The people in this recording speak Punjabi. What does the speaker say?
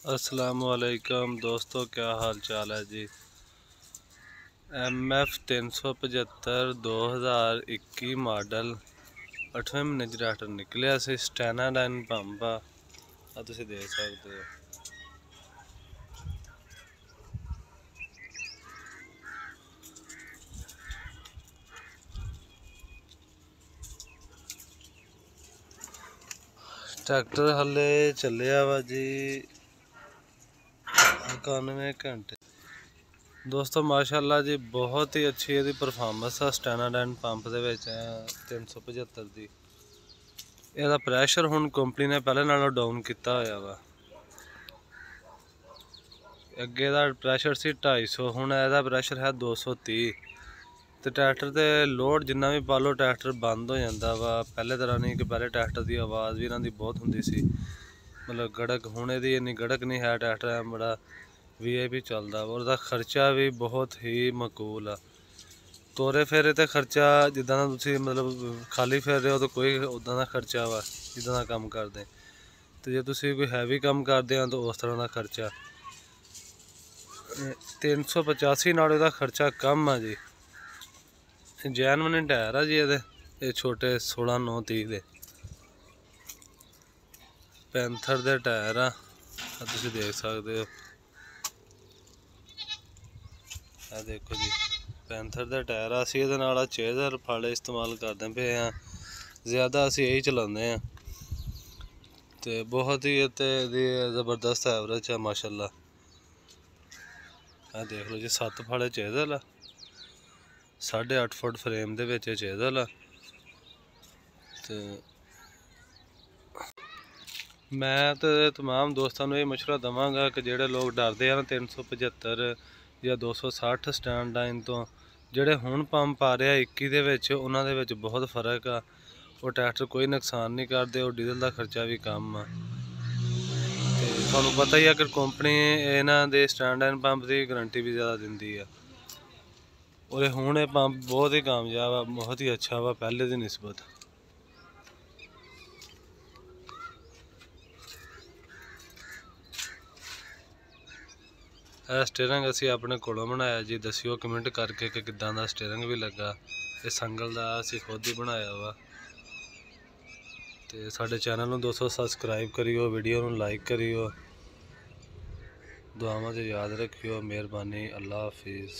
अस्सलामुअलैकुम दोस्तों, क्या हाल चाल है जी। MF 375 2021 मॉडल 8वें महीने च ट्रैक्टर निकलिया सी। स्टैनाडाइन पंप आ तुसीं देख सकते हो। ट्रैक्टर हले चलिया वा जी 91 घंटे। दोस्तों माशाल्लाह जी, बहुत ही अच्छी ਇਹਦੀ परफॉर्मेंस है स्टैनाडाइन पंप ਦੇ ਵਿੱਚ 375 ਦੀ। ਇਹਦਾ ਪ੍ਰੈਸ਼ਰ ਹੁਣ ਕੰਪਨੀ ਨੇ ਪਹਿਲੇ ਨਾਲੋਂ ਡਾਊਨ ਕੀਤਾ ਹੋਇਆ ਵਾ। ਅੱਗੇ ਦਾ ਪ੍ਰੈਸ਼ਰ ਸੀ 250, ਹੁਣ ਇਹਦਾ ਪ੍ਰੈਸ਼ਰ ਹੈ 230। ਤੇ ਟਰੈਕਟਰ ਤੇ ਲੋਡ ਜਿੰਨਾ ਵੀ ਪਾ ਲਓ ਟਰੈਕਟਰ ਬੰਦ ਹੋ ਜਾਂਦਾ ਵਾ। ਪਹਿਲੇ ਤਰ੍ਹਾਂ ਨਹੀਂ ਕਿ ਪਹਿਲੇ ਟਰੈਕਟਰ ਦੀ ਆਵਾਜ਼ ਵੀ ਇਹਨਾਂ ਦੀ ਬਹੁਤ ਹੁੰਦੀ ਸੀ, ਮਤਲਬ ਗੜਕ। ਹੁਣ ਇਹਦੀ ਇੰਨੀ ਗੜਕ ਨਹੀਂ ਹੈ। ਟਰੈਕਟਰ ਬੜਾ VIP ਚੱਲਦਾ ਵਾ। ਉਹਦਾ ਖਰਚਾ ਵੀ ਬਹੁਤ ਹੀ ਮਕਬੂਲ ਆ। ਤੋਰੇ ਫੇਰੇ ਤੇ ਖਰਚਾ ਜਿੱਦਾਂ ਦਾ ਤੁਸੀਂ ਮਤਲਬ ਖਾਲੀ ਫਿਰ ਰਹੇ ਹੋ ਤਾਂ ਕੋਈ ਉੱਦਾਂ ਦਾ ਖਰਚਾ ਵਾ ਜਿੱਦਾਂ ਦਾ ਕੰਮ ਕਰਦੇ। ਤੇ ਜੇ ਤੁਸੀਂ ਕੋਈ ਹੈਵੀ ਕੰਮ ਕਰਦੇ ਆ ਤਾਂ ਉਸ ਤਰ੍ਹਾਂ ਦਾ ਖਰਚਾ। 385 ਨਾਲ ਇਹਦਾ ਖਰਚਾ ਕਮ ਆ ਜੀ। ਜੈਨੂਇਨ ਟਾਇਰ ਆ ਜੀ ਇਹਦੇ। ਇਹ ਛੋਟੇ 16/9/30 ਦੇ ਪੈਂਥਰ ਦੇ ਟਾਇਰ ਆ, ਤੁਸੀਂ ਦੇਖ ਸਕਦੇ ਹੋ। ਆ ਦੇਖੋ ਜੀ, ਪੈਂਥਰ ਦਾ ਟਾਇਰ ਆ। ਅਸੀਂ ਇਹਦੇ ਨਾਲ ਚੇਜ਼ਰ ਫਾਲੇ ਇਸਤੇਮਾਲ ਕਰਦੇ ਪਏ ਆ। ਜ਼ਿਆਦਾ ਅਸੀਂ ਇਹੀ ਚਲਾਉਂਦੇ ਆ ਤੇ ਬਹੁਤ ਹੀ ਇਹਦੀ ਜ਼ਬਰਦਸਤ ਐਵਰੇਜ ਆ ਮਾਸ਼ਾਅੱਲਾ। ਆ ਦੇਖ ਲਓ ਜੀ, 7 ਫਾਲੇ ਚੇਜ਼ਰ ਆ, 8.5 ਫੁੱਟ ਫਰੇਮ ਦੇ ਵਿੱਚ ਚੇਜ਼ਰ ਆ। ਤੇ ਮੈਂ ਤੇ तमाम ਦੋਸਤਾਂ ਨੂੰ ਇਹ ਮਸ਼ਵਰਾ ਦਵਾਂਗਾ ਕਿ ਜਿਹੜੇ ਲੋਕ ਡਰਦੇ ਆ 375 ਜਾਂ 260 ਸਟੈਂਡਾਈਨ ਤੋਂ, ਜਿਹੜੇ ਹੁਣ ਪੰਪ ਆ ਰਿਹਾ 21 ਦੇ ਵਿੱਚ, ਉਹਨਾਂ ਦੇ ਵਿੱਚ ਬਹੁਤ ਫਰਕ ਆ। ਉਹ ਟਰੈਕਟਰ ਕੋਈ ਨੁਕਸਾਨ ਨਹੀਂ ਕਰਦੇ, ਉਹ ਡੀਜ਼ਲ ਦਾ ਖਰਚਾ ਵੀ ਕਮ ਆ। ਤੇ ਤੁਹਾਨੂੰ ਪਤਾ ਹੀ ਆ ਕਿ ਕੰਪਨੀ ਇਹਨਾਂ ਦੇ ਸਟੈਂਡਾਈਨ ਪੰਪ ਦੀ ਗਾਰੰਟੀ ਵੀ ਜ਼ਿਆਦਾ ਦਿੰਦੀ ਆ। और ਹੁਣ ਇਹ ਪੰਪ ਬਹੁਤ ਹੀ ਕਾਮਯਾਬ ਆ, ਬਹੁਤ ਹੀ ਅੱਛਾ ਵਾ ਪਹਿਲੇ ਦੀ ਨਿਸਬਤ। ਇਹ ਸਟੀਅਰਿੰਗ ਅਸੀਂ ਆਪਣੇ ਕੋਲੋਂ ਬਣਾਇਆ ਜੀ। ਦੱਸਿਓ ਕਮੈਂਟ ਕਰਕੇ ਕਿ ਕਿੱਦਾਂ ਦਾ ਸਟੀਅਰਿੰਗ ਵੀ ਲੱਗਾ। ਇਹ ਸੰਗਲ ਦਾ ਅਸੀਂ ਖੁਦ ਹੀ ਬਣਾਇਆ ਵਾ। ਤੇ ਸਾਡੇ ਚੈਨਲ ਨੂੰ ਦੋਸਤੋ ਸਬਸਕ੍ਰਾਈਬ ਕਰਿਓ, ਵੀਡੀਓ ਨੂੰ ਲਾਈਕ ਕਰਿਓ, ਦੁਆਵਾਂ 'ਚ ਯਾਦ ਰੱਖਿਓ। ਮਿਹਰਬਾਨੀ, ਅੱਲਾ ਹਾਫਿਜ਼।